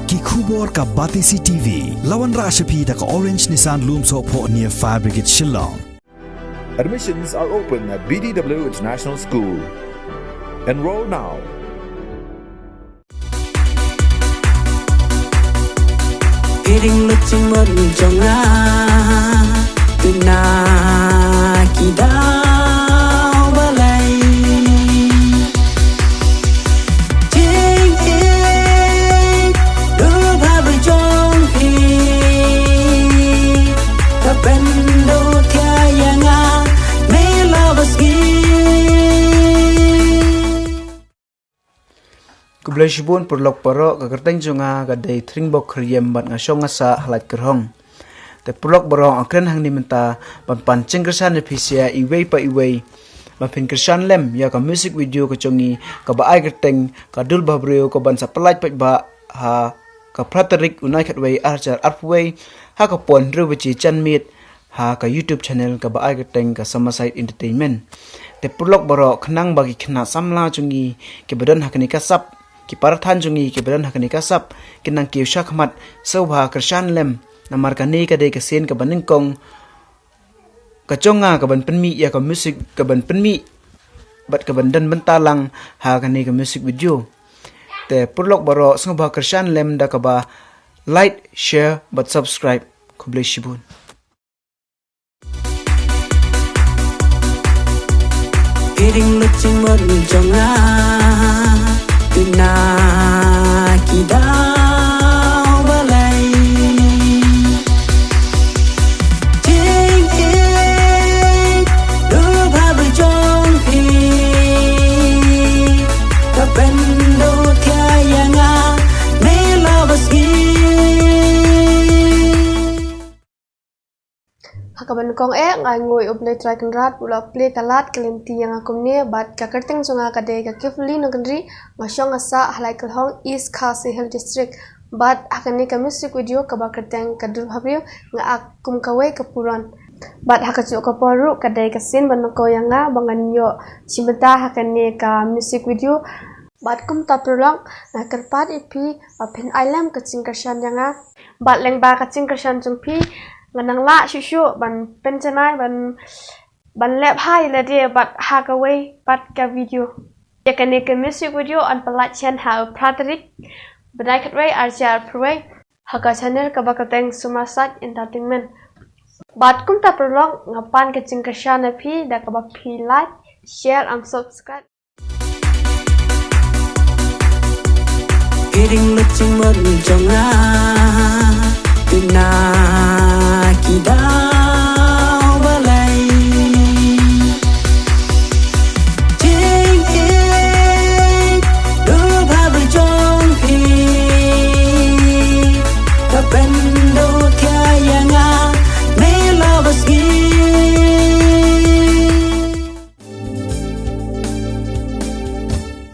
ki khubor ka Batisi TV lawan ra shapi da ka Orange Nissan Lumso pho near Fire Brigade Shillong. Admissions are open at BDW International School. Enroll now. Kiring lucing menjonga Tuna kidau balai Ting ik Lupa berjong hi Kapendo tiaya nga Mela baski Kublashibun perlok perok kagerteng jonga gadai tringbok kriyem bat ngasong ngasa halat kerhong. Te perlok berong akren hang nimenta ban pancing kersan nepisia iwei pa iwei. Ban pin kersan lem ya ka music video kecongi ka baai gerteng ka dul babreo ka ban sapelaj pat ba ha ka praterik unai khatwei arjar arpwei ha ka pon rubici chanmit ha ka YouTube channel ka baai gerteng ka Samaside Entertainment. Te perlok berok khnang bagi khna samla chungi ke badan hakni kasap ki parathan jungi ki badan hakani kasap kinang ki shakmat sobha kershan lem namar kani ka de ka sen ka baningkong ka chonga ka ban penmi ya ka music ka ban penmi bat ka ban dan bentalang ha kani ka music video te purlok baro sobha kershan lem da ka ba like share but subscribe kublai shibun kiring lucing menjonga Tuna kidau balai Ting ik Lupa berjong hi Kapendo tiaya nga Mela baski Hakaban kong ngai ngoi ublay trakan rat pula play kalat kelenti yang akum ne bat kakerteng sunga kadai ka kifli nagandri ngasong asa halai kalhong East Khasi Hill District bat hakani ka music video ka bakerteng kadur habriu nga akum kawai kapuran bat hakacu ka poru kadai ka sin banoko yang nga banganyo chimata hakani ka music video bat kum taprulong na kerpat ipi apin ailam kacing kersan yang nga bat leng ba kacing kersan jumpi nganang la shushu ban pencenai ban lep hai la dia bat hakaway bat ka video yakane ka music video an palat chen ha praterik badai khatway arjar purway haka channel ka bakateng Samaside Entertainment bat kum ta prolong ngapan ka cingkasya na phi da ka ba phi like share and subscribe kiring lucing menjonga Tuna kidau balai Ting ik Lupa berjong hi Kapendo